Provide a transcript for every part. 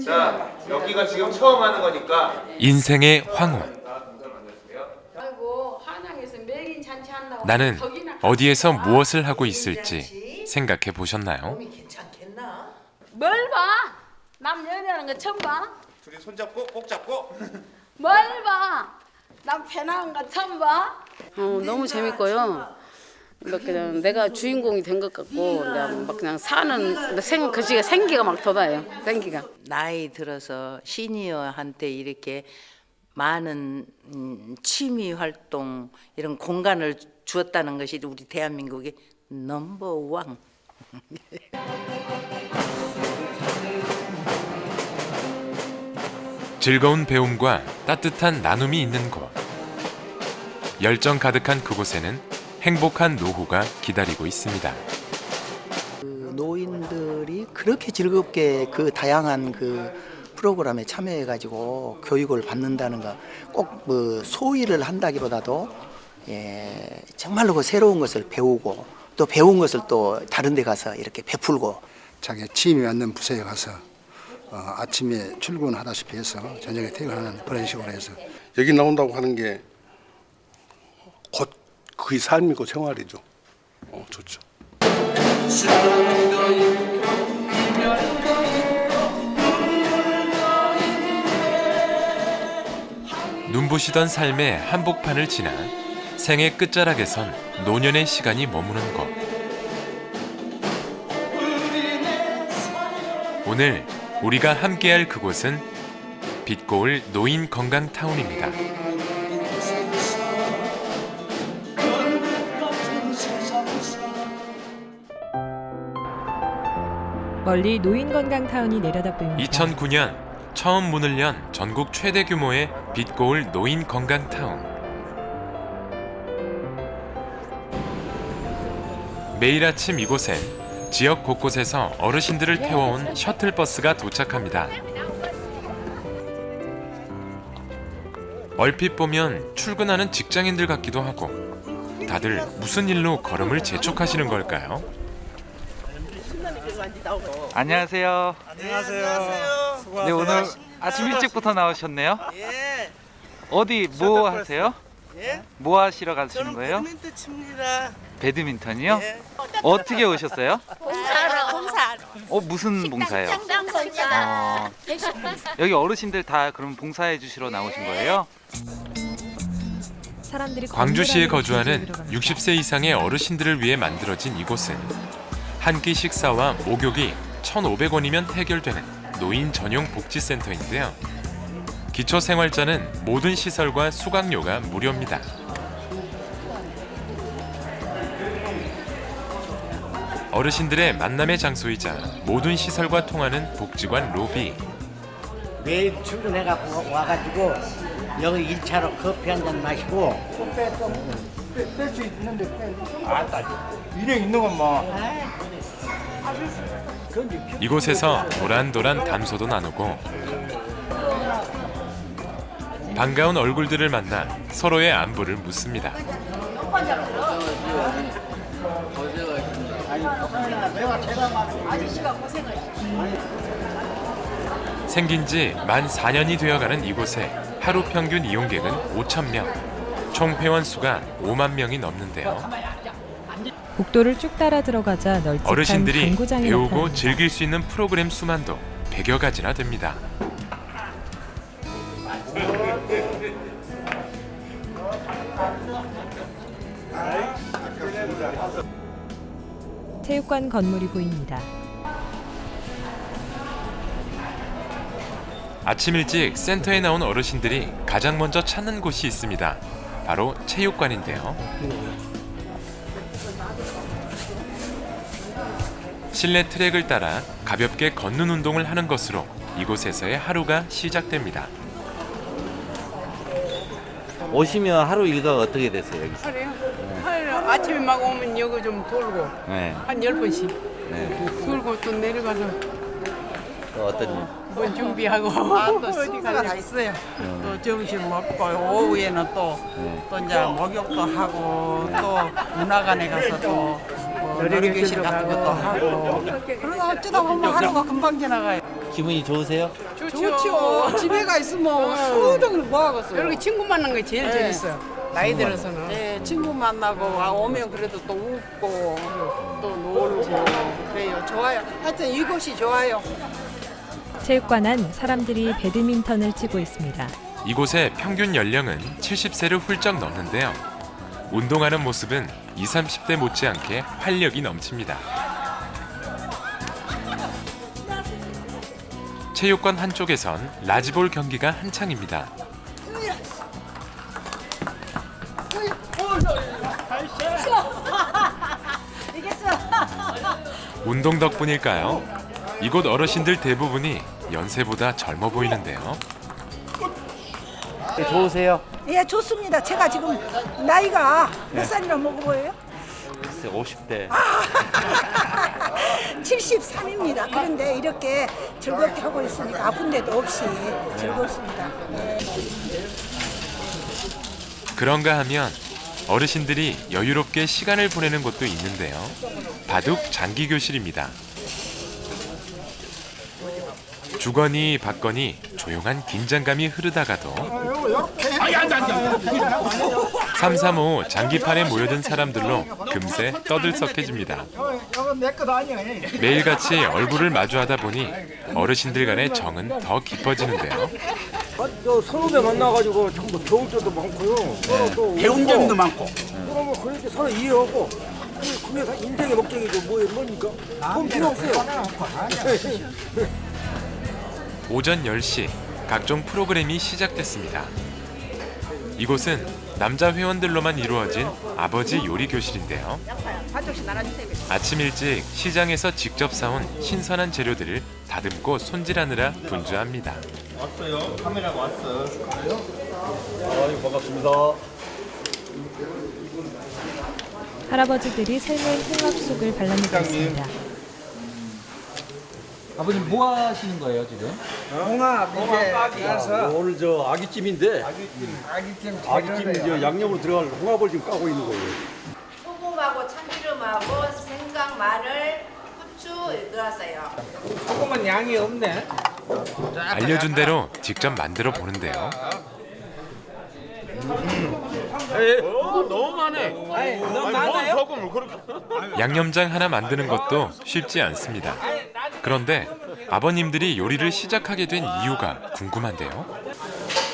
자, 여기가 지금 처음 하는 거니까 인생의 황혼. 아이고 한양에서 매긴 잔치 한다고 나는 거기나 어디에서 무엇을 하고 있을지 생각해 보셨나요? 몸이 괜찮겠나? 뭘 봐? 남 연애하는 거 처음 봐? 둘이 손잡고 꼭 잡고 뭘 봐? 남 배나온 거 처음 봐? 너무 재밌고요. 막 그냥 내가 주인공이 된 것 같고 그냥 막 그냥 사는 그시가 생기가 막 돋아요. 생기가. 나이 들어서 시니어한테 이렇게 많은 취미 활동 이런 공간을 주었다는 것이 우리 대한민국의 넘버원. 즐거운 배움과 따뜻한 나눔이 있는 곳. 열정 가득한 그곳에는 행복한 노후가 기다리고 있습니다. 노인들이 그렇게 즐겁게 그 다양한 그 프로그램에 참여해가지고 교육을 받는다는 거, 꼭 뭐 소위를 한다기보다도 정말로 그 새로운 것을 배우고 또 배운 것을 또 다른 데 가서 이렇게 베풀고 자기 취미 맞는 부서에 가서 아침에 출근하다시피 해서 저녁에 퇴근하는 그런 식으로 해서 여기 나온다고 하는 게 곧 그의 삶이고 생활이죠. 좋죠. 눈부시던 삶의 한복판을 지나 생의 끝자락에선 노년의 시간이 머무는 곳. 오늘 우리가 함께할 그곳은 빛고울 노인 건강타운입니다. 멀리 노인건강타운이 내려다보입니다. 2009년 처음 문을 연 전국 최대 규모의 빛고울 노인 건강타운. 매일 아침 이곳엔 지역 곳곳에서 어르신들을 태워온 셔틀버스가 도착합니다. 얼핏 보면 출근하는 직장인들 같기도 하고 다들 무슨 일로 걸음을 재촉하시는 걸까요? 안녕하세요. 안녕하세요. 네, 오늘 아침 일찍부터 나오셨네요. 예. 어디 뭐 하세요? 예? 뭐 하시러 가시는 저는 거예요? 배드민턴 칩니다. 배드민턴이요? 예. 어떻게 오셨어요? 봉사하러 무슨 봉사요? 여기 어르신들 다 그럼 봉사해 주시러 나오신 거예요? 사람들이 광주시에 거주하는 들어갑니다. 60세 이상의 어르신들을 위해 만들어진 이곳은 한 끼 식사와 목욕이 1,500원이면 해결되는 노인 전용 복지센터인데요. 기초생활자는 모든 시설과 수강료가 무료입니다. 어르신들의 만남의 장소이자 모든 시설과 통하는 복지관 로비. 매일 출근해갖고 와가지고 여기 1차로 커피 한 잔 마시고 뺄 수 있는데 일에 있는 건 뭐. 이곳에서 도란도란 담소도 나누고 반가운 얼굴들을 만나 서로의 안부를 묻습니다. 생긴 지 만 4년이 되어가는 이곳에 하루 평균 이용객은 5,000명, 총 회원수가 5만 명이 넘는데요. 복도를 쭉 따라 들어가자 널찍한 어르신들이 당구장이 배우고 나타납니다. 즐길 수 있는 프로그램 수만도 100여 가지나 됩니다. 체육관 건물이 보입니다. 아침 일찍 센터에 나온 어르신들이 가장 먼저 찾는 곳이 있습니다. 바로 체육관인데요. 실내 트랙을 따라 가볍게 걷는 운동을 하는 것으로 이곳에서의 하루가 시작됩니다. 오시면 하루 일과가 어떻게 되세요? 여기서? 하루요? 아침에 막 오면 여기 좀 돌고 네. 한 10번씩 네. 돌고 또 내려가서 또 어떤 일? 뭐 준비하고 또 어디 가야 다 있어요. 또 점심 먹고 오후에는 또 이제 목욕도 하고 또 문화관에 가서 또 놀이교실 같은 것도 하고 그러다 어쩌다 보면 하루가 금방 지나가요. 기분이 좋으세요? 좋죠. 집에 가 있으면 수동 뭐 하겠어요. 이렇게 친구 만난 게 제일 네. 재밌어요. 나이 들어서는. 네, 친구 만나고 오면 그래도 또 웃고 또 놀고 그래요. 좋아요. 하여튼 이곳이 좋아요. 체육관 안 사람들이 배드민턴을 치고 있습니다. 이곳의 평균 연령은 70세를 훌쩍 넘는데요. 운동하는 모습은 20, 30대 못지않게 활력이 넘칩니다. 체육관 한쪽에선 라지볼 경기가 한창입니다. 운동 덕분일까요? 이곳 어르신들 대부분이 연세보다 젊어 보이는데요. 좋으세요? 예, 좋습니다. 제가 지금 나이가 몇 살이나 먹어 보여요? 글쎄 50대. 73입니다. 그런데 이렇게 즐겁게 하고 있으니까 아픈 데도 없이 즐겁습니다. 예. 그런가 하면 어르신들이 여유롭게 시간을 보내는 곳도 있는데요. 바둑 장기교실입니다. 주거니 받거니 조용한 긴장감이 흐르다가도 335 장기판에 모여든 사람들로 금세 떠들썩해집니다. 매일같이 얼굴을 마주하다 보니 어르신들 간의 정은 더 깊어지는데요. 선후배 만나가지고 전부 배울 점도 많고요. 서로 또 배운 점도 많고. 그러면 그렇게 서로 이해하고 그게 다 인생의 목적이고 뭡니까? 돈 필요 없어요. 오전 10시 각종 프로그램이 시작됐습니다. 이곳은 남자 회원들로만 이루어진 아버지 요리 교실인데요. 아침 일찍 시장에서 직접 사온 신선한 재료들을 다듬고 손질하느라 분주합니다. 왔어요. 카메라가 왔어. 아유 반갑습니다. 할아버지들이 삶은 홍합숙을 발라내고 있습니다. 아버님 뭐 하시는 거예요 지금? 홍합 이제 가서 오늘 저 아귀찜인데 아귀찜 저 양념으로 들어갈 홍합을 지금 까고 있는 거예요. 소금하고 참기름하고 생강, 마늘, 후추 넣었어요. 조금만 양이 없네. 알려준 대로 직접 만들어 보는데요. 너무 많네. 아니, 너무 많아요? 소금을 그렇게. 양념장 하나 만드는 것도 쉽지 않습니다. 그런데 아버님들이 요리를 시작하게 된 이유가 궁금한데요.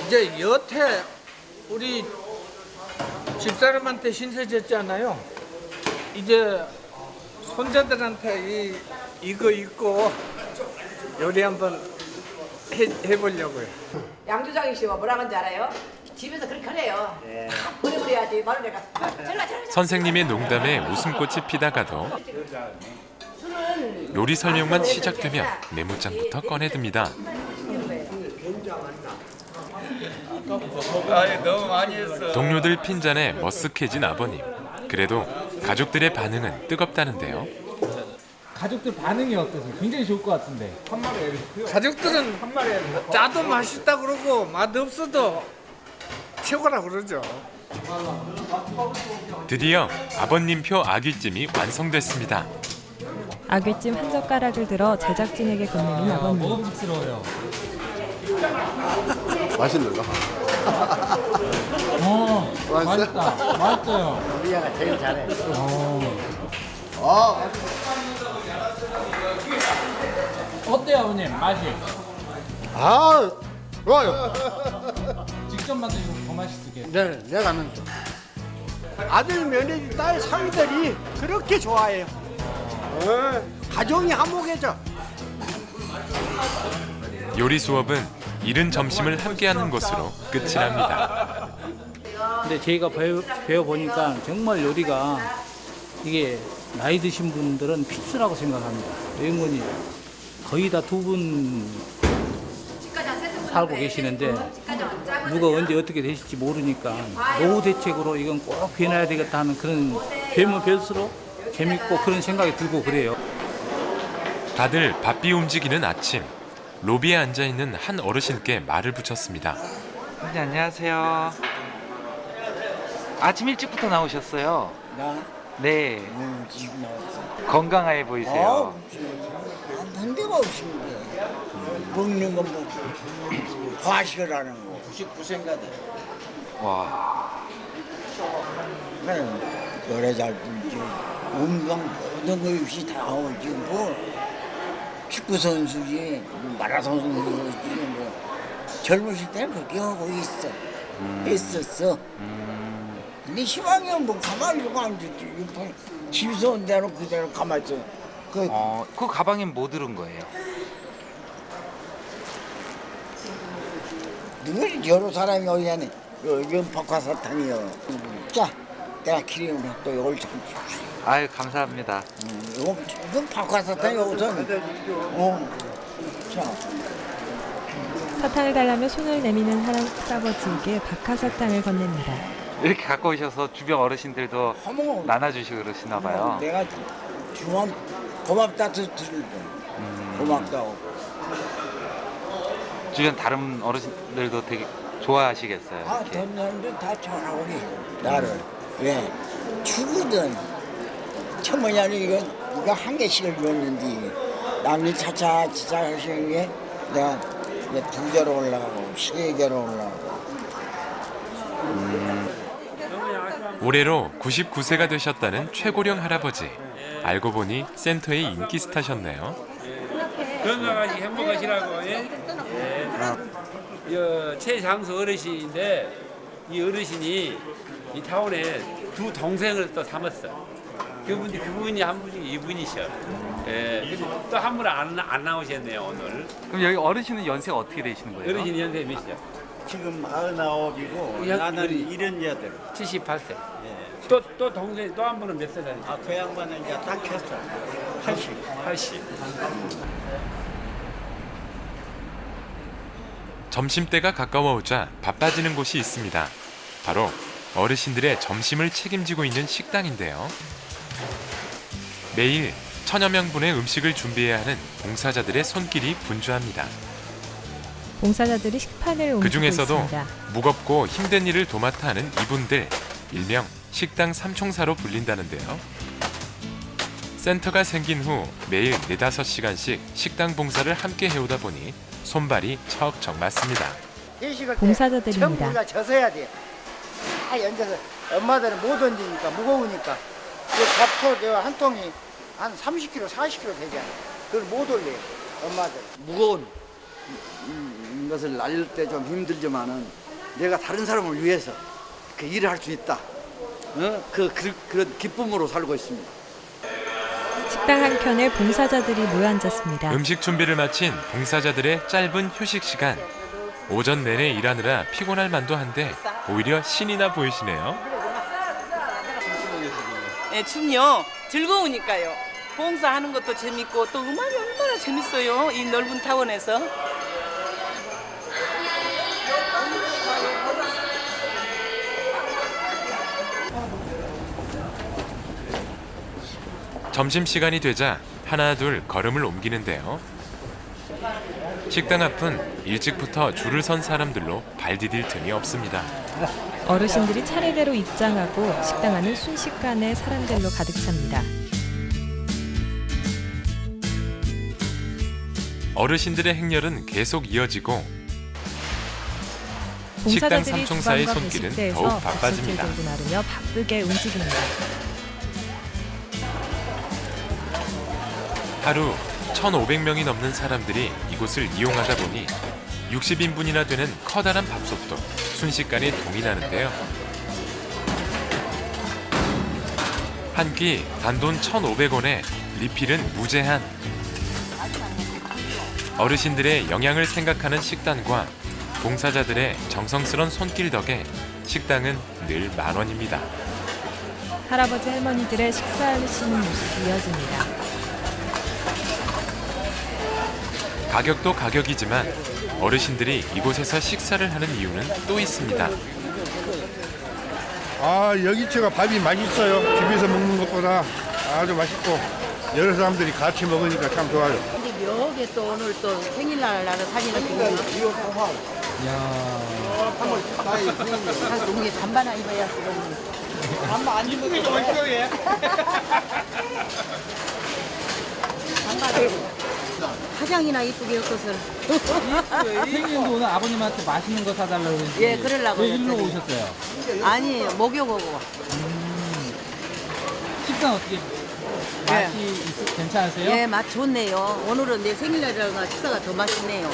이제 여태 우리 집사람한테 신세 졌잖아요. 이제 손자들한테 이거 입고 요리 한번 해보려고요. 양조장이 씨가 뭐라 하는지 알아요? 집에서 그렇게 하래요. 버려버려야지. 말을 내가. 선생님의 농담에 웃음꽃이 피다가도 요리 설명만 시작되면 메모장부터 꺼내듭니다. 너무 많이 했어. 동료들 핀잔에 머쓱해진 아버님. 그래도 가족들의 반응은 뜨겁다는데요. 가족들 반응이 어떠세요? 굉장히 좋을 것 같은데. 가족들은 짜도 맛있다 그러고 맛 없어도 최고라 그러죠. 드디어 아버님표 아귀찜이 완성됐습니다. 아귀찜 한 젓가락을 들어 제작진에게 건네는 아버님. 먹음직스러워요. 맛있는가? 맛있다. 맛있어요. 우리가 제일 잘해. 어때요 아버님 맛이? 아 좋아요. 직접 만드시면 더 맛있겠어요. 네, 내가 하면 아들 며느리 딸 사위들이 그렇게 좋아해요. 가정이 화목해져. 요리 수업은 이른 점심을 함께하는 것으로 끝이 납니다. 근데 저희가 배워보니까 정말 요리가 이게 나이 드신 분들은 필수라고 생각합니다. 왜냐면 거의 다 두 분 살고 계시는데 누가 언제 어떻게 되실지 모르니까 노후 대책으로 이건 꼭 배워놔야 되겠다 하는 그런 배우면 배울수록 재밌고 그런 생각이 들고 그래요. 다들 바삐 움직이는 아침. 로비에 앉아있는 한 어르신께 말을 붙였습니다. 네, 안녕하세요. 아침 일찍부터 나오셨어요? 나 네. 지금 나왔어. 건강해 보이세요. 안 데가 없습니다. 먹는 건 뭐 과식을 하는 거. 99세인가 돼. 와. 노래 잘 불지. 온갖 모든 거 없이 다 오지. 뭐 축구 선수지, 마라톤 선수지, 뭐 젊으실 때는 그렇게 하고 있었어. 근데 희망이 뭐 가만히 두고 앉았지. 집에서 온 대로 그대로 가만히 있어. 그 가방에 뭐 들은 거예요? 누구지 여러 사람이 어디냐니 이건 박화사탕이요. 자, 내가 기름을 또 이걸 좀 줍시다. 아유 감사합니다. 이건 박화사탕이 우선. 자. 사탕을 달라며 손을 내미는 할아버지에게 박하사탕을 건넵니다. 이렇게 갖고 오셔서 주변 어르신들도 나눠주시고 그러시나 봐요. 내가 주면 고맙다 들을 고맙다고. 주변 다른 어르신들도 되게 좋아하시겠어요. 이렇게. 다른 사람들 다 전하고 나를 왜 주거든. 천문이야는 이거 한 개씩을 줬는데 남이 차차 하시는 게 내가 2개로 올라가고 3개로 올라가고. 올해로 99세가 되셨다는 최고령 할아버지. 알고 보니 센터의 인기 스타셨네요. 건강하시고 행복하시라고. 최장수 어르신인데 이 어르신이 이 타운에 두 동생을 또 삼았어. 그분이 한 분이 이분이셔. 근데 또 한 분은 안 나오셨네요 오늘. 그럼 여기 어르신은 연세가 어떻게 되시는 거예요? 어르신 연세 몇이죠? 지금 99이고 나는 1년여들. 78세. 또 동생 또 한 분은 몇 살 되시죠? 그 양반은 이제 딱 했어. 80. 점심때가 가까워오자 바빠지는 곳이 있습니다. 바로 어르신들의 점심을 책임지고 있는 식당인데요. 매일 천여 명분의 음식을 준비해야 하는 봉사자들의 손길이 분주합니다. 봉사자들이 식판을 옮기고 그 중에서도 있습니다. 무겁고 힘든 일을 도맡아 하는 이분들, 일명 식당 삼총사로 불린다는데요. 센터가 생긴 후 매일 4-5시간씩 식당 봉사를 함께 해오다 보니 손발이 척척 맞습니다. 봉사자들입니다. 전부 우리가 져서야 돼. 다 얹어서 엄마들은 못 얹으니까 무거우니까 그 밥솥 한 통이 한 30kg, 40kg 되잖아. 그걸 못 올려요, 엄마들. 무거운 것을 날릴 때 좀 힘들지만은 내가 다른 사람을 위해서 그 일을 할 수 있다. 그런 기쁨으로 살고 있습니다. 식당 한켠에 봉사자들이 모여 앉았습니다. 음식 준비를 마친 봉사자들의 짧은 휴식 시간. 오전 내내 일하느라 피곤할 만도 한데 오히려 신이 나 보이시네요. 네, 춤요. 즐거우니까요. 봉사하는 것도 재밌고 또 음악이 얼마나 재밌어요. 이 넓은 타운에서. 점심시간이 되자 하나둘 걸음을 옮기는데요. 식당 앞은 일찍부터 줄을 선 사람들로 발 디딜 틈이 없습니다. 어르신들이 차례대로 입장하고 식당 안은 순식간에 사람들로 가득 찹니다. 어르신들의 행렬은 계속 이어지고 식당 봉사자들이 삼총사의 주방과 손길은 배식대에서 더욱 바빠집니다. 들고 나르며 바쁘게 움직입니다. 하루 1,500명이 넘는 사람들이 이곳을 이용하다 보니 60인분이나 되는 커다란 밥솥도 순식간에 동인하는데요. 한 끼 단돈 1,500원에 리필은 무제한. 어르신들의 영양을 생각하는 식단과 봉사자들의 정성스런 손길 덕에 식당은 늘 만원입니다. 할아버지 할머니들의 식사하시는 모습이 이어집니다. 가격도 가격이지만 어르신들이 이곳에서 식사를 하는 이유는 또 있습니다. 여기처가 밥이 맛있어요. 집에서 먹는 것보다 아주 맛있고 여러 사람들이 같이 먹으니까 참 좋아요. 근데 묘하게 또 오늘 또 생일날 나는 사진을 찍는 한 동네 잠바나 입어야 쓰거든. 잠바 안 입는 게 어쩌게? 잠바 화장이나 이쁘게 엮어서. 생일도 오늘 아버님한테 맛있는 거 사달라고 그랬는데 예, 그러려고 왜 일로 했더니. 오셨어요? 아니에요, 목욕하고. 식사 어떻게 맛이 괜찮으세요? 예, 맛 좋네요. 오늘은 내 생일날이라 식사가 더 맛있네요.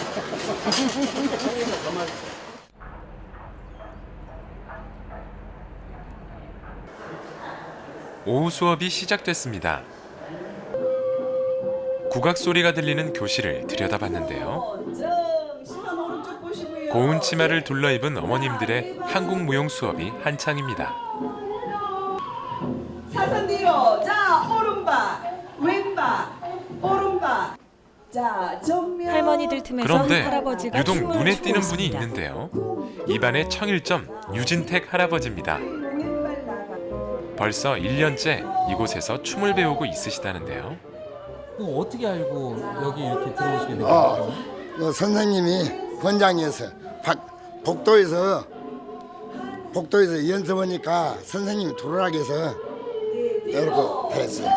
오후 수업이 시작됐습니다. 국악 소리가 들리는 교실을 들여다봤는데요. 고운 치마를 둘러입은 어머님들의 한국무용 수업이 한창입니다. 사선 뒤로. 자, 오른발, 왼발, 오른발. 자, 정면. 할머니들 틈에서 그런데 할아버지가 유독 춤을 눈에 추고 띄는 분이 있습니다. 있는데요. 입안의 청일점 유진택 할아버지입니다. 벌써 1년째 이곳에서 춤을 배우고 있으시다는데요. 어떻게 알고 여기 이렇게 들어오시게 된 거예요? 선생님이 권장해서 복도에서 연습하니까 선생님이 들어오라고 해서 이렇게 됐어요.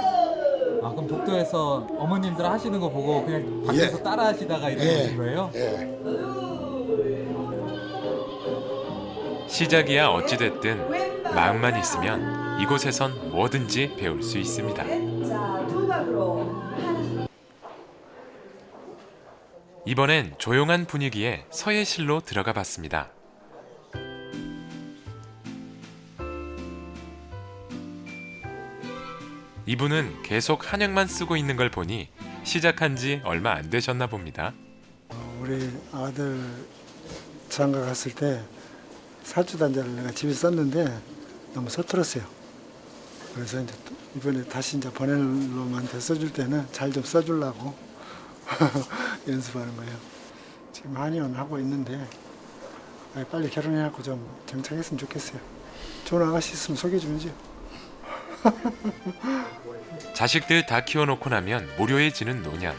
아, 그럼 복도에서 어머님들 하시는 거 보고 그냥 밖에서 따라 하시다가 이렇게 되신 거예요? 시작이야 어찌됐든 마음만 있으면 이곳에선 뭐든지 배울 수 있습니다. 자, 두각으로. 이번엔 조용한 분위기에 서예실로 들어가 봤습니다. 이분은 계속 한약만 쓰고 있는 걸 보니 시작한 지 얼마 안 되셨나 봅니다. 우리 아들 장가 갔을 때 살주단자를 내가 집에 썼는데 너무 서툴었어요. 그래서 이제 이번에 다시 이제 번외로만 써줄 때는 잘 좀 써주려고 연습하는 거예요. 지금 한의원 하고 있는데 빨리 결혼해갖고 좀 정착했으면 좋겠어요. 좋은 아가씨 있으면 소개해주죠. 자식들 다 키워놓고 나면 무료해지는 노년.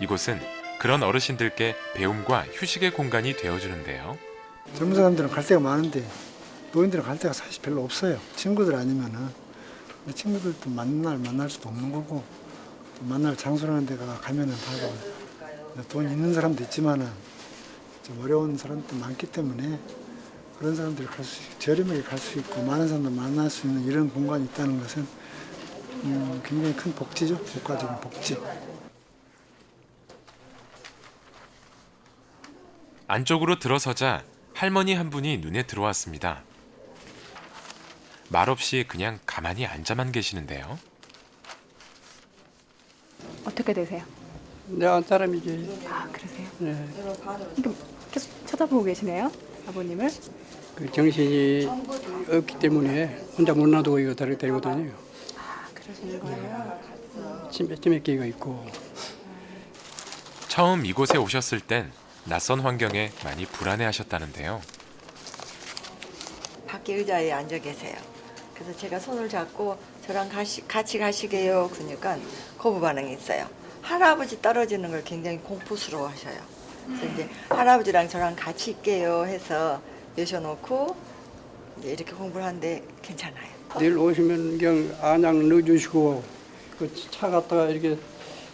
이곳은 그런 어르신들께 배움과 휴식의 공간이 되어주는데요. 젊은 사람들은 갈 데가 많은데 노인들은 갈 데가 사실 별로 없어요. 친구들 아니면은 친구들도 만날 수도 없는 거고 또 만날 장소라는 데가 가면은 다고 돈 있는 사람도 있지만은 좀 어려운 사람도 많기 때문에 그런 사람들이 저렴하게 갈 수 있고 많은 사람들 만날 수 있는 이런 공간이 있다는 것은 굉장히 큰 복지죠. 국가적인 복지. 안쪽으로 들어서자 할머니 한 분이 눈에 들어왔습니다. 말없이 그냥 가만히 앉아만 계시는데요. 어떻게 되세요? 내 안 사람이지. 아, 그러세요? 네. 이렇게 계속 쳐다보고 계시네요, 아버님을. 그 정신이 없기 때문에 혼자 못 놔두고 이거 데리고 다녀요. 아, 그러시는 거예요? 치매기가 있고. 처음 이곳에 오셨을 땐 낯선 환경에 많이 불안해하셨다는데요. 밖에 의자에 앉아 계세요. 그래서 제가 손을 잡고 저랑 같이 가시게요. 그러니까 거부 반응이 있어요. 할아버지 떨어지는 걸 굉장히 공포스러워 하셔요. 그래서 이제 할아버지랑 저랑 같이 있게요 해서 여셔놓고 이제 이렇게 공부를 하는데 괜찮아요. 내일 오시면 그냥 안양 넣어주시고 그 차 갖다가 이렇게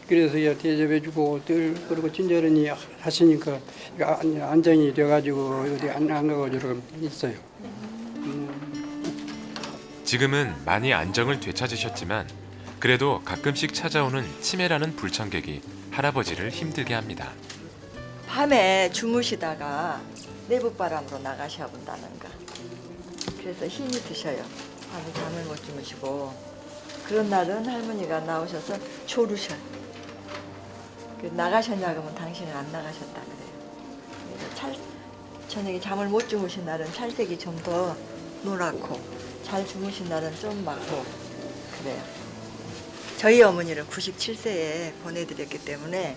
그래서 대접해주고 늘 그리고 친절히 하시니까 안정이 돼가지고 어디 안 가고 이러고 있어요. 지금은 많이 안정을 되찾으셨지만 그래도 가끔씩 찾아오는 치매라는 불청객이 할아버지를 힘들게 합니다. 밤에 주무시다가 내부바람으로 나가셔야 본다는가. 그래서 힘이 드셔요. 밤에 잠을 못 주무시고 그런 날은 할머니가 나오셔서 조르셔요. 나가셨냐 그러면 당신은 안 나가셨다 그래요. 그래서 저녁에 잠을 못 주무신 날은 찰색이 좀 더 노랗고 잘 주무신 날은 좀 맑고 그래요. 저희 어머니를 97세에 보내드렸기 때문에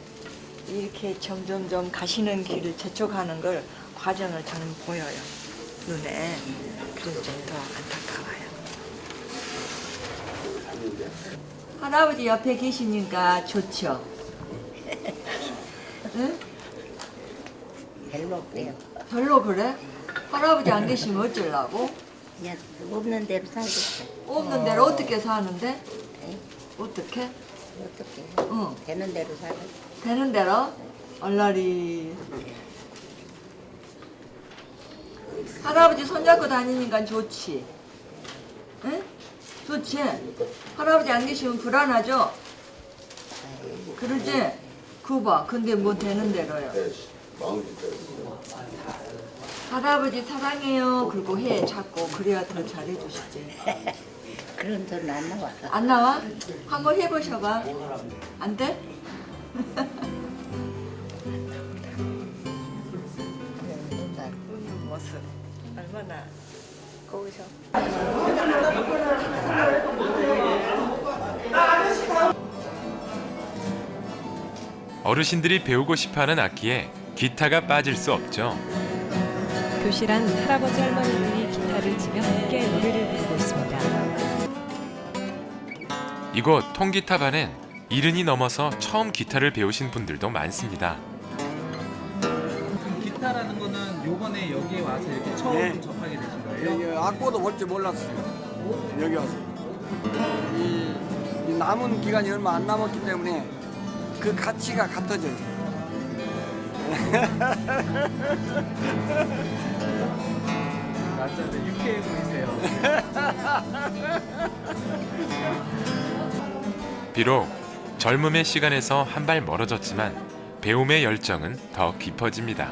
이렇게 점점점 가시는 길을 재촉하는 걸 과정을 저는 보여요. 눈에. 그래서 좀 더 안타까워요. 할아버지 옆에 계시니까 좋죠? 응? 별로 그래요. 별로 그래? 할아버지 안 계시면 어쩌려고? 그냥 없는 대로 살겠어. 없는 대로 어떻게 사는데? 어떻게? 어떻게? 응. 되는 대로 살아. 되는 대로 얼라리. 할아버지 손잡고 다니니까 좋지. 응? 좋지? 할아버지 안 계시면 불안하죠? 그러지? 그거 봐. 근데 뭐 되는 대로요. 할아버지 사랑해요. 그리고 해 자꾸. 그래야 더 잘해주시지. 그런 소리는 안 나와. 안 나와? 한번 해보셔봐. 안 돼? 웃는 모습 얼마나 고우셔. 어르신들이 배우고 싶어하는 악기에 기타가 빠질 수 없죠. 교실안 할아버지 할머니들이 기타를 치며 함께 노래를 부르고 있습니다. 이곳 통기타반엔 70이 넘어서 처음 기타를 배우신 분들도 많습니다. 기타라는 거는 요번에 여기에 와서 이렇게 처음 접하게 되신 거예요? 악보도 볼 줄 몰랐어요. 여기 와서. 이 남은 기간이 얼마 안 남았기 때문에 그 가치가 같아져요. 맞아요. 유쾌해 보이세요. 비록 젊음의 시간에서 한 발 멀어졌지만 배움의 열정은 더 깊어집니다.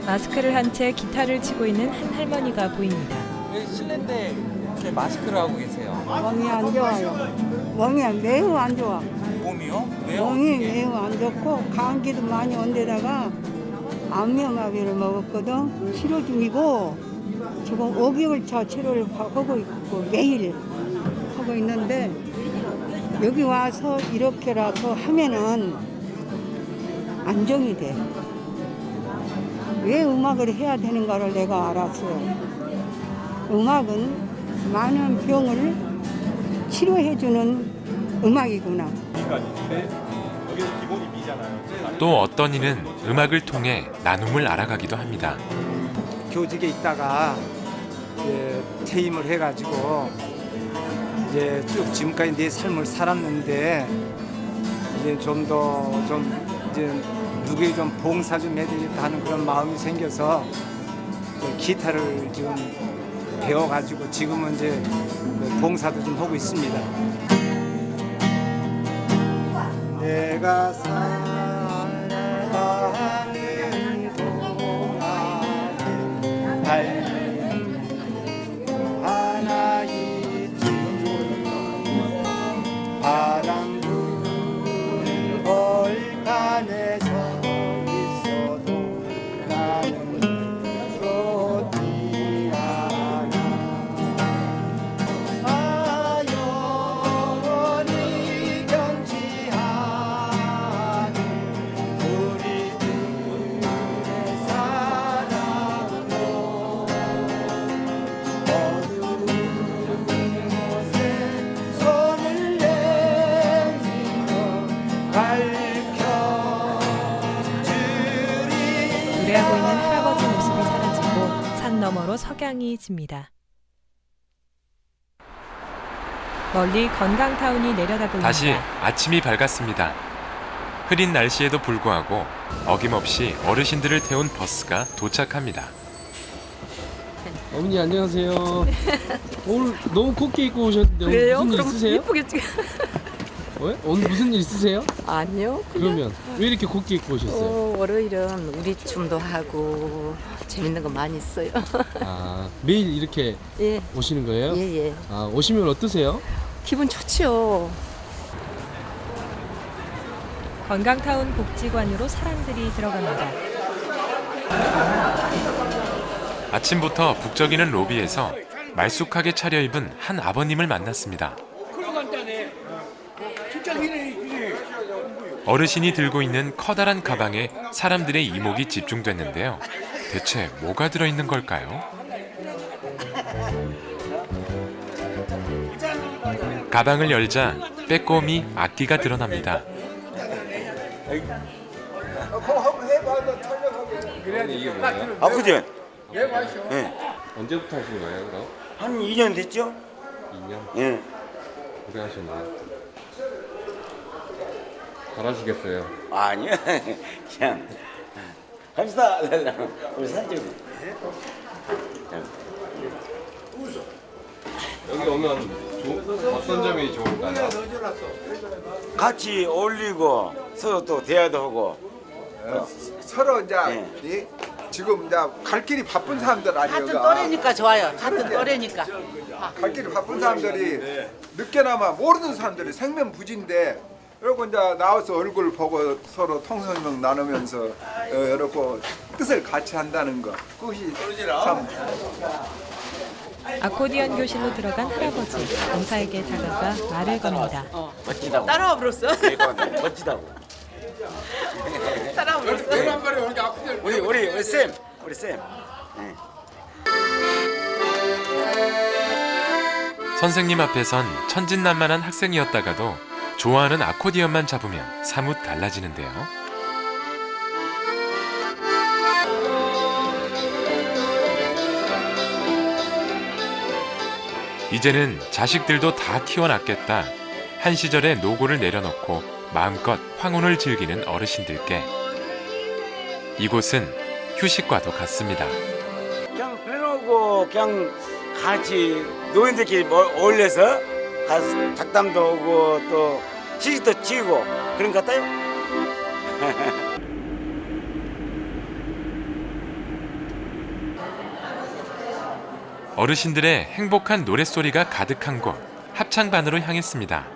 마스크를 한 채 기타를 치고 있는 한 할머니가 보입니다. 왜 실내인데 이렇게 마스크를 하고 계세요? 몸이 안 좋아요. 몸이 매우 안 좋아. 몸이요? 왜요? 몸이 매우 안 좋고 감기도 많이 온 데다가 안면마비를 먹었거든. 치료 중이고 지금 5개월차 치료를 하고 있고 매일 하고 있는데 여기 와서 이렇게라도 하면은 안정이 돼. 왜 음악을 해야 되는가를 내가 알았어요. 음악은 많은 병을 치료해주는 음악이구나. 또 어떤 이는 음악을 통해 나눔을 알아가기도 합니다. 교직에 있다가 이제 퇴임을 해가지고 이제 쭉 지금까지 내 삶을 살았는데 이제 좀 더 이제 누구에게 좀 봉사 좀 해야겠다 하는 그런 마음이 생겨서 기타를 지금 배워가지고 지금은 이제 봉사도 좀 하고 있습니다. 내가 살아가는 동안에 달빛 하나 있지 바람 부는 벌판에 서 있어도 나는 그렇지 않아. 아 영원히 변치 않은 우리들의 사랑으로 어두운 곳에 손을 내밀어 노래하고 있는 할아버지 모습이 사라지고 산 너머로 석양이 집니다. 멀리 건강타운이 내려다보입니다. 다시 아침이 밝았습니다. 흐린 날씨에도 불구하고 어김없이 어르신들을 태운 버스가 도착합니다. 어머니 안녕하세요. 오늘 너무 곱게 입고 오셨는데 오늘 무슨 일 있으세요? 예쁘게 찍. 왜? 오늘 무슨 일 있으세요? 아니요. 그러면 왜 이렇게 곱게 입고 오셨어요? 월요일은 우리 춤도 하고 재밌는 거 많이 있어요. 아 매일 이렇게 예. 오시는 거예요? 예. 아 오시면 어떠세요? 기분 좋지요. 건강타운 복지관으로 사람들이 들어갑니다. 아침부터 북적이는 로비에서 말쑥하게 차려입은 한 아버님을 만났습니다. 어르신이 들고 있는 커다란 가방에 사람들의 이목이 집중됐는데요. 대체 뭐가 들어있는 걸까요? 가방을 열자 빼꼼히 악기가 드러납니다. 이게 뭐예요? 아프죠? 네. 언제부터 하신 거예요, 그럼? 한 2년 됐죠? 2년? 예. 고생하셨네요. 잘하시겠어요? 아니요. 그냥 갑시다. 우리 사진. 여기 오면 어떤 점이 좋을까요? 같이 어울리고 서로 또 대화도 하고. 서로 이제 지금 이제 갈 길이 바쁜 사람들 아니에요. 같은 또래니까 좋아요. 같은 또래니까. 갈 길이 바쁜 사람들이 늦게나마 모르는 사람들이 생면부지인데 이러고 이제 나와서 얼굴 보고 서로 통성명 나누면서 이러고 뜻을 같이 한다는 거 그것이 참. 아코디언 교실로 들어간 할아버지 검사에게 다가가 말을 겁니다. 멋지다고. 따라와 불었어. 멋지다고. 따라와 불었어. 우리 쌤. 선생님 앞에선 천진난만한 학생이었다가도 좋아하는 아코디언만 잡으면 사뭇 달라지는데요. 이제는 자식들도 다 키워놨겠다. 한 시절의 노고를 내려놓고 마음껏 황혼을 즐기는 어르신들께 이곳은 휴식과도 같습니다. 그냥 빼놓고 그냥 같이 노인들끼리 어울려서 가서 닭담도 오고 또 시식도 치고 그런 것 같아요. 어르신들의 행복한 노랫소리가 가득한 곳 합창반으로 향했습니다.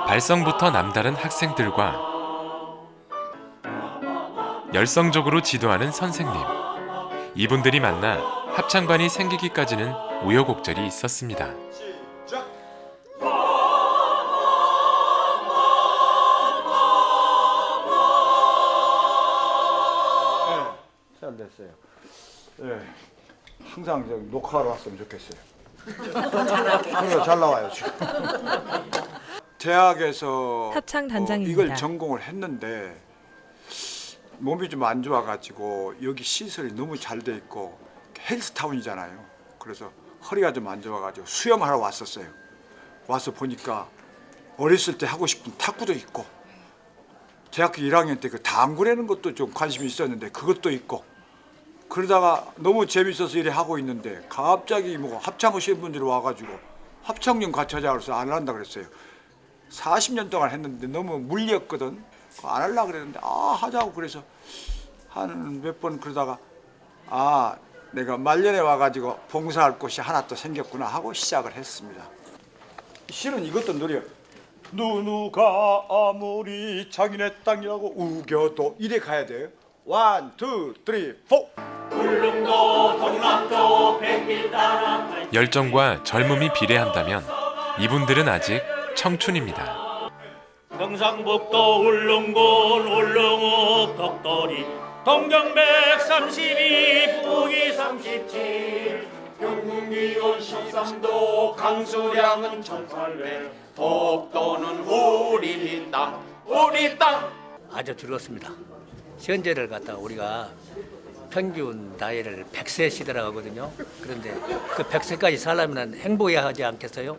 발성부터 남다른 학생들과 열성적으로 지도하는 선생님. 이분들이 만나 합창반이 생기기까지는 우여곡절이 있었습니다. 잘 됐어요. 항상 녹화하러 왔으면 좋겠어요. 그래 잘 나와요 지금. 대학에서 합창 단장입니다. 이걸 전공을 했는데 몸이 좀 안 좋아가지고 여기 시설이 너무 잘 돼 있고 헬스타운이잖아요. 그래서 허리가 좀 안 좋아가지고 수영하러 왔었어요. 와서 보니까 어렸을 때 하고 싶은 탁구도 있고 대학교 1학년 때 그 당구라는 것도 좀 관심이 있었는데 그것도 있고 그러다가 너무 재밌어서 이래 하고 있는데 갑자기 뭐 합창하시는 분들이 와가지고 합창 좀 같이 하자 그래서 안 한다 그랬어요. 40년 동안 했는데 너무 물렸거든. 안 하려고 그랬는데 하자고 그래서 한 몇 번 그러다가 내가 말년에 와가지고 봉사할 곳이 하나 또 생겼구나 하고 시작을 했습니다. 실은 이것도 노래요. 누누가 아무리 자기네 땅이라고 우겨도 이래 가야 돼요. 1, 2, 3, 4. 울릉도 동남도 백길 따라 열정과 젊음이 비례한다면 이분들은 아직 청춘입니다. 경상북도 울릉군 울릉읍 덕돌이 동경 132 북위 37 경기원 13도 강수량은 1800 독도는 우리 땅 우리 땅. 아주 즐겁습니다. 현재를 갖다가 우리가 평균 나이를 100세 시대라고 하거든요. 그런데 그 100세까지 살려면 행복해야 하지 않겠어요?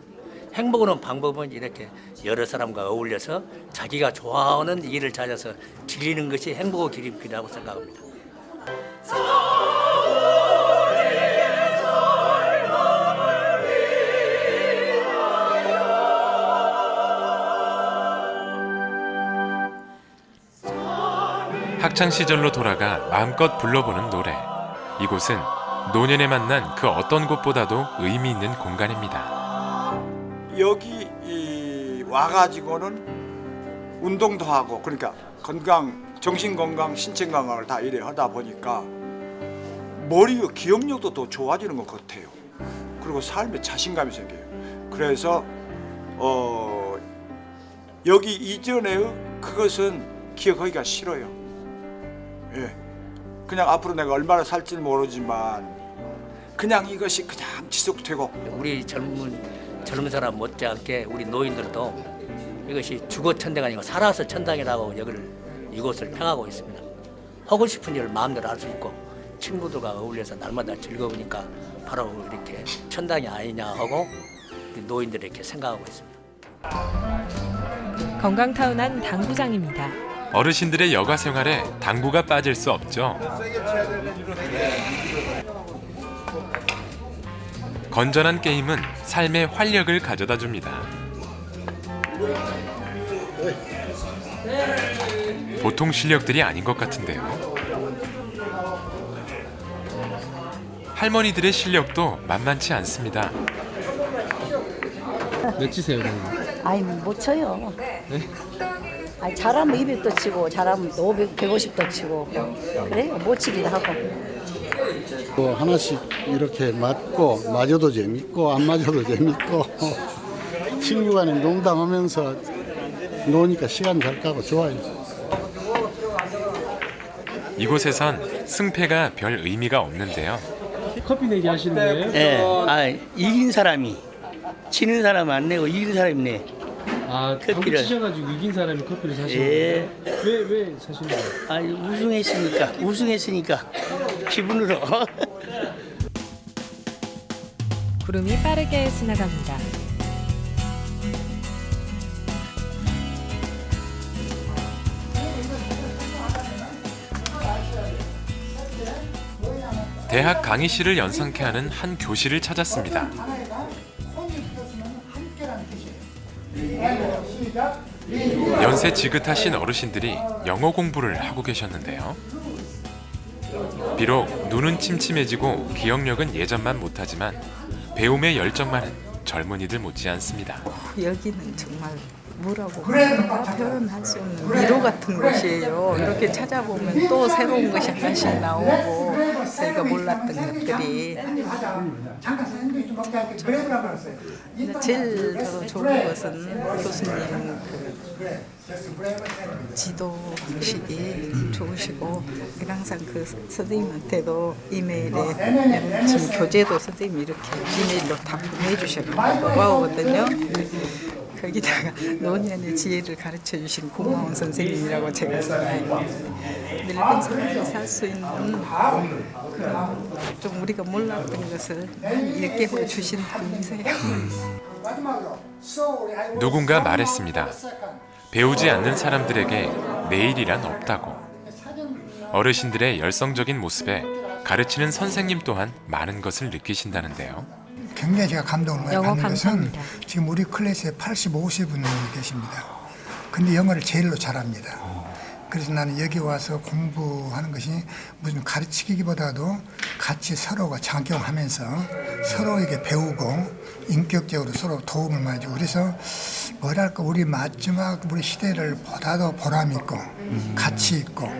행복하는 방법은 이렇게 여러 사람과 어울려서 자기가 좋아하는 일을 찾아서 즐기는 것이 행복의 길이라고 생각합니다. 학창 시절로 돌아가 마음껏 불러보는 노래. 이곳은 노년에 만난 그 어떤 곳보다도 의미 있는 공간입니다. 여기 와가지고는 운동도 하고 그러니까 건강, 정신 건강, 신체 건강을 다 이래 하다 보니까 머리의 기억력도 더 좋아지는 것 같아요. 그리고 삶에 자신감이 생겨요. 그래서 여기 이전에 그것은 기억하기가 싫어요. 그냥 앞으로 내가 얼마나 살지는 모르지만 그냥 이것이 그냥 지속되고 우리 젊은 사람 못지않게 우리 노인들도 이것이 죽어 천대가 아니고 살아서 천당이라고 이곳을 평하고 있습니다. 하고 싶은 일을 마음대로 할 수 있고 친구들과 어울려서 날마다 즐거우니까 바로 이렇게 천당이 아니냐 하고 노인들이 이렇게 생각하고 있습니다. 건강타운한 당구장입니다. 어르신들의 여가 생활에 당구가 빠질 수 없죠. 건전한 게임은 삶의 활력을 가져다 줍니다. 보통 실력들이 아닌 것 같은데요. 할머니들의 실력도 만만치 않습니다. 몇 치세요, 그럼? 아이 못 쳐요. 네? 아니 잘하면 200도 치고 잘하면 또 500, 150도 치고 그래요. 못 치기도 하고. 또 하나씩 이렇게 맞고 맞아도 재밌고 안 맞아도 재밌고 친구 간에 농담하면서 노니까 시간 잘 가고 좋아요. 이곳에선 승패가 별 의미가 없는데요. 커피 내기 하시는 거예요? 네, 이긴 사람이 치는 사람은 안 내고 이긴 사람이 내. 아, 당구 치셔가지고 이긴 사람이 커피를 사시는 거예요? 왜 사시는 거예요? 아, 우승했으니까 기분으로. 구름이 빠르게 지나갑니다. 대학 강의실을 연상케 하는 한 교실을 찾았습니다. 연세 지긋하신 어르신들이 영어 공부를 하고 계셨는데요. 비록 눈은 침침해지고 기억력은 예전만 못하지만 배움의 열정만은 젊은이들 못지않습니다. 여기는 정말 뭐라고 표현할 수 없는 위로 같은 곳이에요. 이렇게 찾아보면 또 새로운 것이 하나씩 나오고 저희가 몰랐던 것들이 제일 더 좋은 것은 교수님 지도 방식이 좋으시고 항상 그 선생님한테도 이메일에 지금 교재도 선생님이 이렇게 이메일로 다 보내주셔서 고마우거든요. 거기다가 노년의 지혜를 가르쳐 주신 고마운 선생님이라고 제가 생각해요. 늙은 사람이 살 수 있는 그런 좀 우리가 몰랐던 것을 일깨워 주신 분이세요. 누군가 말했습니다. 배우지 않는 사람들에게 내일이란 없다고. 어르신들의 열성적인 모습에 가르치는 선생님 또한 많은 것을 느끼신다는데요. 굉장히 제가 감동을 많이 영어 받는 것은 강사입니다. 지금 우리 클래스에 85세 분이 계십니다. 근데 영어를 제일로 잘합니다. 그래서 나는 여기 와서 공부하는 것이 무슨 가르치기보다도 같이 서로가 작용하면서 서로에게 배우고 인격적으로 서로 도움을 많이 주고 그래서 뭐랄까 우리 마지막 우리 시대를 보다도 보람 있고 가치 있고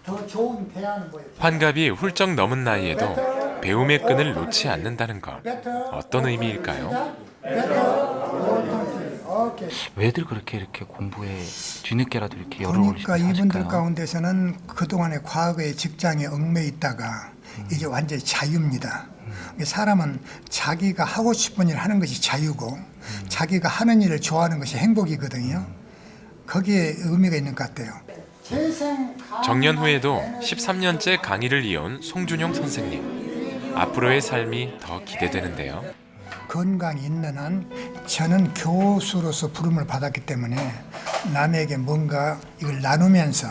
더 좋은 대안은 뭐예요? 환갑이 훌쩍 넘은 나이에도 배움의 끈을 놓지 않는다는 것. 어떤 의미일까요? 왜들 그렇게 이렇게 공부에 뒤늦게라도 이렇게 열을 그러니까 올리시는 이분들 가운데서는 그동안의 과거의 직장에 얽매여 있다가 이제 완전히 자유입니다. 사람은 자기가 하고 싶은 일을 하는 것이 자유고 자기가 하는 일을 좋아하는 것이 행복이거든요. 거기에 의미가 있는 것 같아요. 정년 후에도 13년째 강의를 이어온 송준용 선생님. 앞으로의 삶이 더 기대되는데요. 건강이 있는 한 저는 교수로서 부름을 받았기 때문에 남에게 뭔가 이걸 나누면서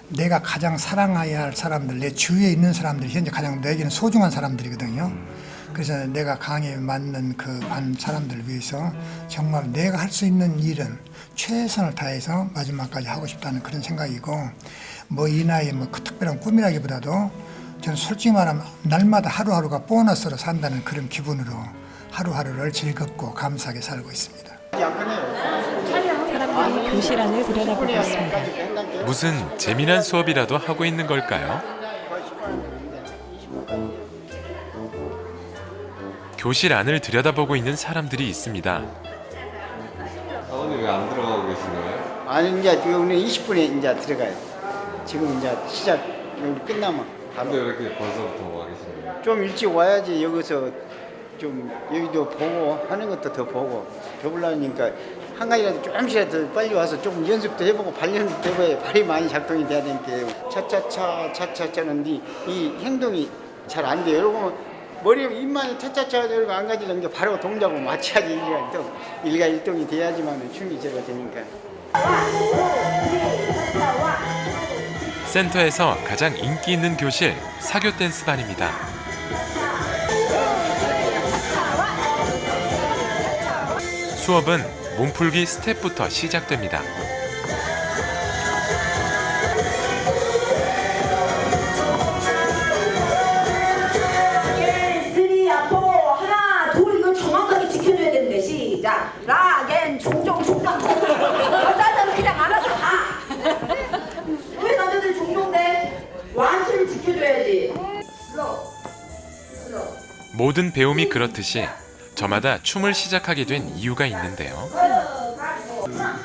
내가 가장 사랑해야 할 사람들, 내 주위에 있는 사람들이 현재 가장 내게는 소중한 사람들이거든요. 그래서 내가 강의에 맞는 그 반 사람들을 위해서 정말 내가 할 수 있는 일은 최선을 다해서 마지막까지 하고 싶다는 그런 생각이고 뭐 이 나이에 뭐 그 특별한 꿈이라기보다도 저는 솔직히 말하면 날마다 하루하루가 보너스로 산다는 그런 기분으로 하루하루를 즐겁고 감사하게 살고 있습니다. 사람들이 교실 안을 들여다보고 있습니다. 무슨 재미난 수업이라도 하고 있는 걸까요? 교실 안을 들여다보고 있는 사람들이 있습니다. 아버님 왜 안 들어가고 계신 거예요? 아니 이제 오늘 20분에 이제 들어가요. 지금 이제 시작 여기 끝나면. 근데 왜 이렇게 벌써부터 와 계신 거예요? 좀 일찍 와야지 여기서 좀 여기도 보고 하는 것도 더 보고 배우려니까 한 가지라도 조금씩이라도 빨리 와서 조금 연습도 해보고 발 연습도 해봐야 발이 많이 작동이 돼야 되니까 차차차 차차차는 이 행동이 잘 안 돼요. 여러분 머리에 입만 차차차 이러고 안 가지는 게 바로 동작하고 맞춰야지 일가일동이 돼야지만 춤이 제가 되니까. 센터에서 가장 인기 있는 교실 사교 댄스반입니다. 수업은 몸풀기 스텝부터 시작됩니다. 하나, 둘 이거 정확하게 지켜줘야 되는데 시작. 라겐 종종 여자들은 그냥 알아서 가. 왜 남자들이 종종돼? 완주를 지켜줘야지. 모든 배움이 그렇듯이 저마다 춤을 시작하게 된 이유가 있는데요.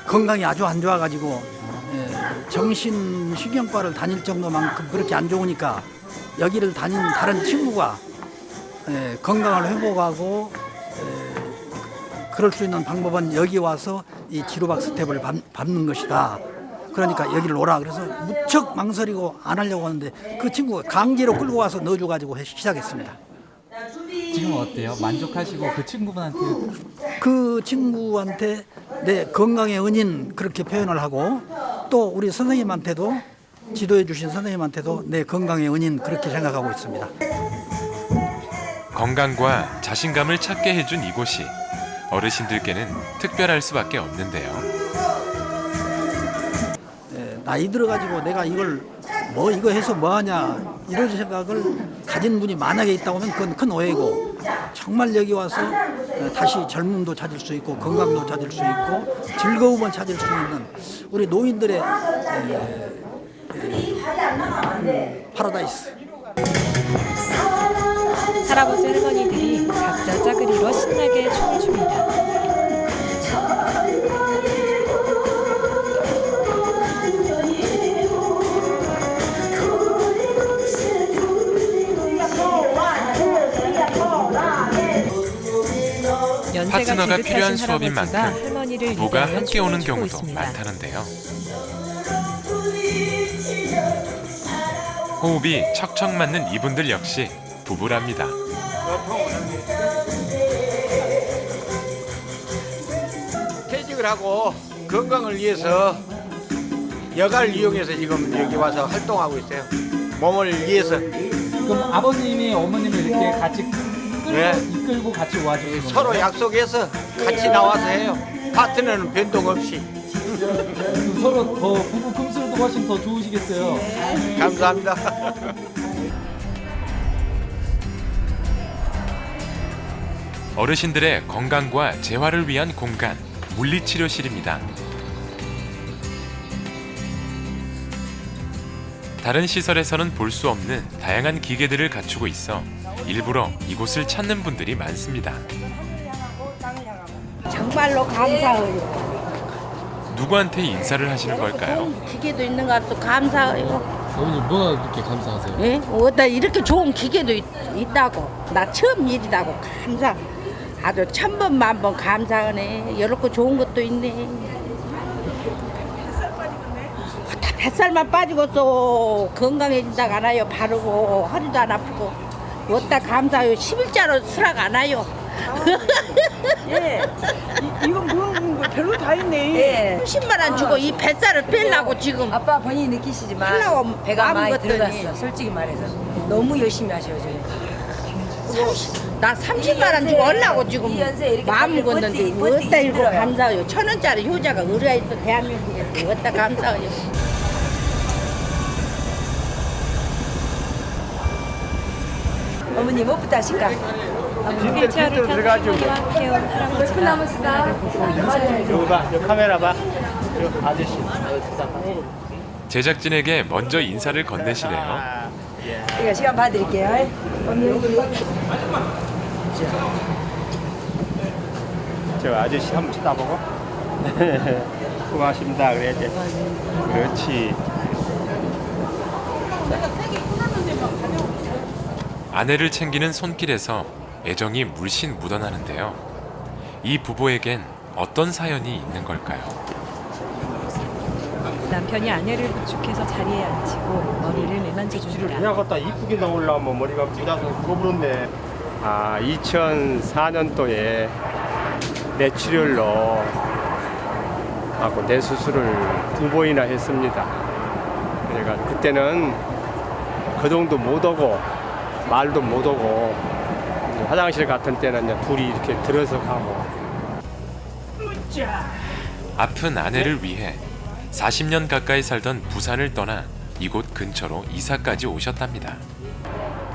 건강이 아주 안 좋아가지고 정신신경과를 다닐 정도만큼 그렇게 안 좋으니까 여기를 다닌 다른 친구가 건강을 회복하고 그럴 수 있는 방법은 여기 와서 이 지루박 스텝을 밟는 것이다. 그러니까 여기를 오라. 그래서 무척 망설이고 안 하려고 하는데 그 친구가 강제로 끌고 와서 넣어줘가지고 시작했습니다. 지금 어때요? 만족하시고 그 친구한테 내 건강의 은인 그렇게 표현을 하고 또 우리 선생님한테도 지도해 주신 선생님한테도 내 건강의 은인 그렇게 생각하고 있습니다. 건강과 자신감을 찾게 해준 이곳이 어르신들께는 특별할 수밖에 없는데요. 나이 들어가지고 내가 이걸 이거 해서 뭐하냐 이런 생각을 가진 분이 만약에 있다고 하면 그건 큰 오해고 정말 여기 와서 다시 젊음도 찾을 수 있고 건강도 찾을 수 있고 즐거움을 찾을 수 있는 우리 노인들의 파라다이스. 할아버지 할머니들이 각자 짝을 이뤄 신나게 춤을 춥니다. 파트너가 필요한 수업인 할아버지가 만큼 할머니를 부부가 위하여 함께 오는 춤을 추고 경우도 있습니다. 많다는데요. 호흡이 척척 맞는 이분들 역시 부부랍니다. 퇴직을 하고 건강을 위해서 여가를 이용해서 지금 여기 와서 활동하고 있어요. 몸을 위해서. 그럼 아버님이 어머님을 이렇게 같이 이끌고 같이 와주는 건가요? 서로 약속해서 같이 나와서 해요. 파트너는 변동 없이. 서로 더 부부 금슬도 훨씬 더 좋으시겠어요. 감사합니다. 어르신들의 건강과 재활을 위한 공간, 물리치료실입니다. 다른 시설에서는 볼 수 없는 다양한 기계들을 갖추고 있어 일부러 이곳을 찾는 분들이 많습니다. 정말로 감사해요. 누구한테 인사를 하시는 걸까요? 기계도 있는 것 같아서 감사해요. 어머니 뭐가 그렇게 감사하세요? 예? 어디다 이렇게 좋은 기계도 있다고. 나 처음 일이라고 감사. 아주 천번 만번 감사하네. 이렇게 좋은 것도 있네. 다 뱃살만 빠지고서 건강해진다고 안 와요. 바르고 허리도 안 아프고. 어디다 감사해요. 11자로 수락 안 와요. 예. 이건 뭐 별로 다 있네. 예. 10만 원 주고 이 뱃살을 빼려고 지금. 아빠 본인이 느끼시지만 하려고 배가 많이 마음 먹더니. 들어갔어. 솔직히 말해서 너무 열심히 하셔요. 저희. 나 30만 원 주고 얼라고 지금 이 연세에 이렇게 마음 다들 걷는데 버티 어디다 읽고 힘들어요. 감사해요. 1,000원짜리 효자가 의뢰가 있어 대한민국에 어디다 감사해요. 어머니 뭐부터 하실까? 휠체어를 탄 할머니와 함께 온 할아버지가 카메라를 보고 인사를 여기 봐, 여 카메라 봐. 저 아저씨. 제작진에게 먼저 인사를 건네시네요. 제가 시간 봐드릴게요. 저 아저씨 한번 쳐다보고. 고맙습니다. 그래야지. 그렇지. 아내를 챙기는 손길에서 애정이 물씬 묻어나는데요. 이 부부에겐 어떤 사연이 있는 걸까요? 남편이 아내를 부축해서 자리에 앉히고 머리를 매만져 줍니다. 그냥 갖다 이쁘게 나오려면 머리가 부자서 구부렸네. 2004년도에 뇌출혈로 하고 뇌 수술을 2번이나 했습니다. 그러니까 그때는 거동도 못 오고 말도 못 오고 화장실 같은 때는 이제 둘이 이렇게 들어서 가고. 아픈 아내를 위해 40년 가까이 살던 부산을 떠나 이곳 근처로 이사까지 오셨답니다.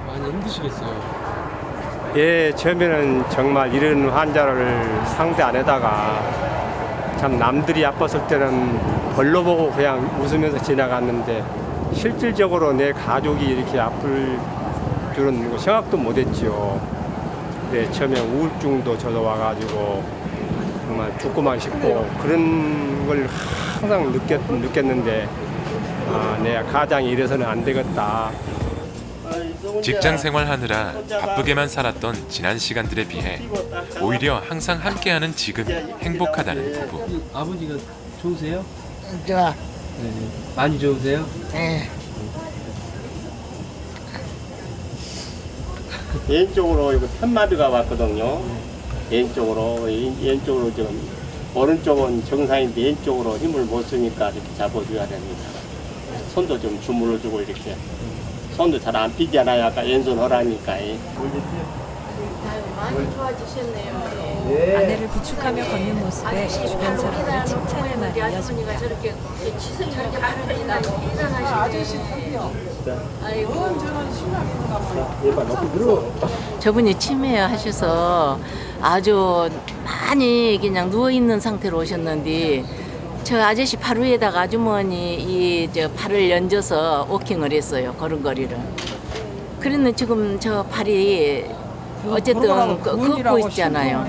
많이 힘드시겠어요. 예, 처음에는 정말 이런 환자를 상대 안 해다가 참 남들이 아팠을 때는 벌로 보고 그냥 웃으면서 지나갔는데 실질적으로 내 가족이 이렇게 아플 줄은 생각도 못했죠. 네, 처음에 우울증도 저도 와가지고 정말 죽고만 싶고 그런 걸 항상 느꼈는데 내 가장이 이래서는 안 되겠다. 직장 생활하느라 바쁘게만 살았던 지난 시간들에 비해 오히려 항상 함께하는 지금 행복하다는 부부. 아버지가 좋으세요? 좋아. 네. 많이 좋으세요? 네. 왼쪽으로 이거 편마비가 왔거든요. 왼쪽으로 지금 오른쪽은 정상인데 왼쪽으로 힘을 못 쓰니까 이렇게 잡아줘야 됩니다. 손도 좀 주물러주고 이렇게. 손도 잘 안 피잖아요. 아까 왼손 하라니까. 많이 좋아지셨네요. 아내를 부축하며 걷는 모습에 주변 사람들의 칭찬의 말이 이어집니다. 할머니가 저렇게 지성이 저렇게 발달이나 대단하시네. 아이고 저분이 치매 하셔서 아주 많이 그냥 누워 있는 상태로 오셨는데 저 아저씨 발 위에다가 아주머니 저 발을 얹어서 워킹을 했어요. 걸음걸이를. 그랬는데 지금 저 발이 어쨌든 걷고 있잖아요.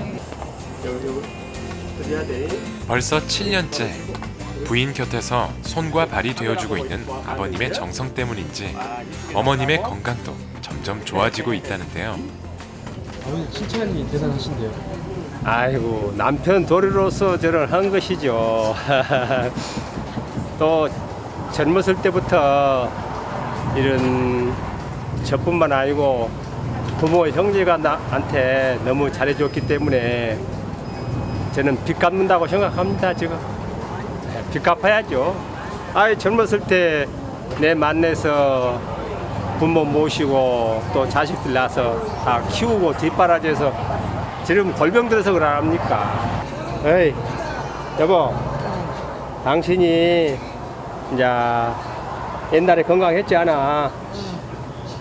벌써 7년째 부인 곁에서 손과 발이 되어주고 있는 아버님의 정성 때문인지 어머님의 건강도 점점 좋아지고 있다는데요. 아버님 칭찬이 대단하신데요. 아이고 남편 도리로서 저를 한 것이죠. 또 젊었을 때부터 이런 저뿐만 아니고 부모 형제가 나한테 너무 잘해줬기 때문에 저는 빚 갚는다고 생각합니다. 지금 빚 갚아야죠. 젊었을 때 내 만나서 부모 모시고 또 자식들 낳아서 다 키우고 뒷바라지해서 지금 골병 들어서 그러합니까? 에이 여보, 당신이 이제 옛날에 건강했지 않아.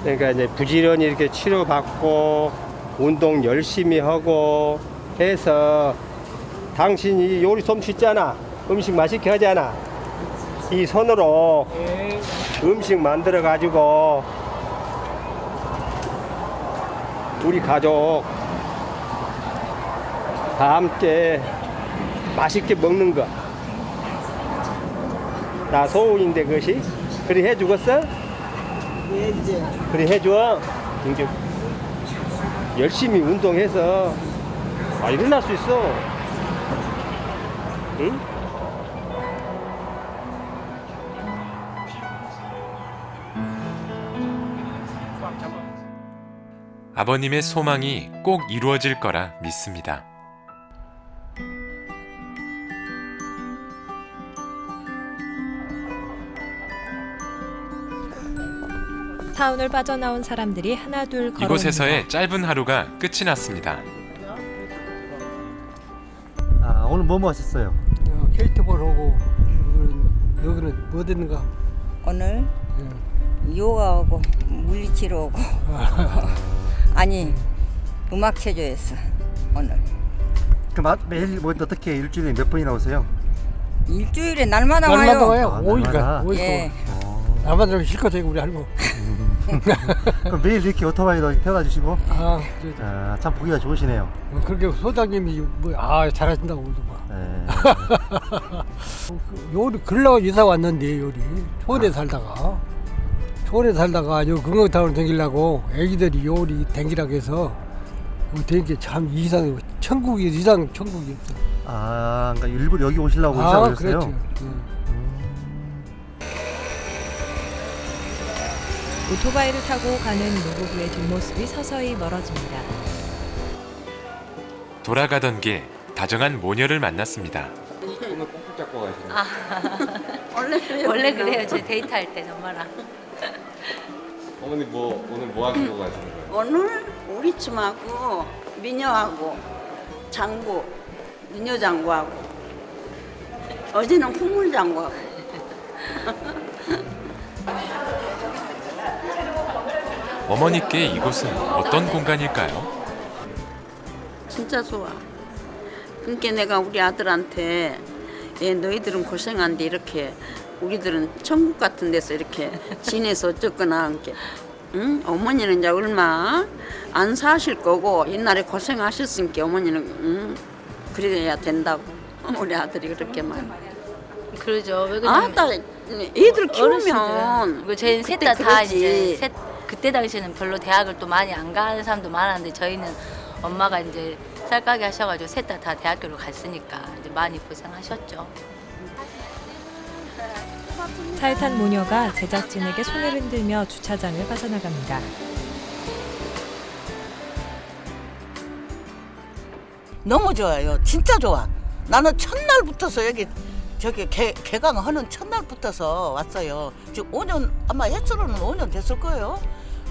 그러니까 이제 부지런히 이렇게 치료받고 운동 열심히 하고 해서 당신이 요리 솜씨 있잖아. 음식 맛있게 하잖아. 이 손으로 음식 만들어 가지고 우리 가족 다 함께 맛있게 먹는 거. 나 소원인데 그것이 그리 해주겠어? 그리 해줘. 이제 열심히 운동해서 일어날 수 있어. 응? 아버님의 소망이 꼭 이루어질 거라 믿습니다. 타운을 빠져나온 사람들이 하나둘 걸어옵니다. 이곳에서의 짧은 하루가 끝이 났습니다. 오늘 뭐 하셨어요? 케이트볼 하고 여기는 뭐 됐는가? 오늘 요가하고 물리치료하고 아니 음악 체조했어 오늘. 그럼 매일 뭐 어떻게 일주일에 몇 번이나 오세요? 일주일에 날마다 날마다 와요. 와요. 5일간. 예. 날마다 이렇게 실컷 되고 우리 할머. 그럼 매일 이렇게 오토바이로 태워다 주시고? 참 보기가 좋으시네요. 그렇게 소장님이 잘하신다고 그러더만. 요리 글러 이사 왔는데 요리 초원에 살다가 여기 금강타운 댕기려고 애기들이 요리 댕기라고 해서 되게 참 이상 천국이 없어. 아, 그러니까 일부러 여기 오시려고 오셨어요? 그렇죠. 오토바이를 타고 가는 노부부의 뒷모습이 서서히 멀어집니다. 돌아가던 길 다정한 모녀를 만났습니다. 오늘 꼭 잡고 가시는 거예요? 원래 그래요. 제 데이트할 때 정말. 어머니 오늘 뭐 하시고 가시는 거예요? 오늘 우리 춤하고 미녀하고 장구, 미녀 장구하고 어제는 풍물 장구하고. 어머니께 이곳은 어떤 공간일까요? 진짜 좋아. 그러니까 내가 우리 아들한테 너희들은 고생한데 이렇게 우리들은 천국 같은 데서 이렇게 지내서 어쩌거나 이렇게 응? 어머니는 이제 얼마 안 사실 거고 옛날에 고생하셨으니까 어머니는 응? 그래야 된다고 우리 아들이 그렇게 말. 그러죠. 왜 그냥 아따 애들 키우면 저희는 셋 다 이제 그때 당시에는 별로 대학을 또 많이 안 가는 사람도 많았는데 저희는 엄마가 이제 쌀가게 하셔가지고 셋 다 대학교를 갔으니까 이제 많이 고생하셨죠. 차에 탄 모녀가 제작진에게 손을 흔들며 주차장을 빠져나갑니다. 너무 좋아요. 진짜 좋아. 나는 첫날부터서 여기 저기 개강하는 첫날부터서 왔어요. 지금 5년 아마 해초로는 5년 됐을 거예요.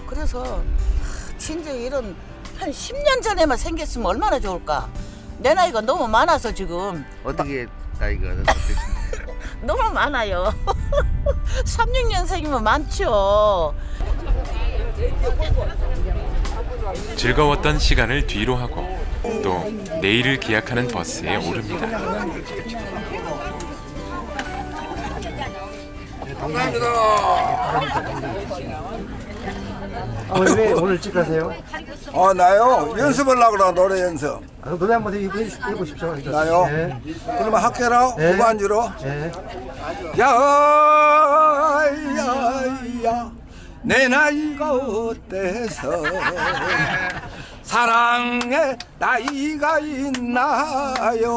그래서 진짜 이런 한 10년 전에만 생겼으면 얼마나 좋을까. 내 나이가 너무 많아서 지금. 어떻게 나이가 어떠신가요? 너무 많아요. 36년생이면 많죠. 즐거웠던 시간을 뒤로 하고 또 내일을 기약하는 버스에 오릅니다. 왜 오늘 일찍 가세요? 나요? 연습을 하거나 노래 연습. 노래 한번 해보십시오. 나요? 네. 그러면 학교로 네. 후반주로. 네. 야야야 내 나이가 어때서 사랑에 나이가 있나요?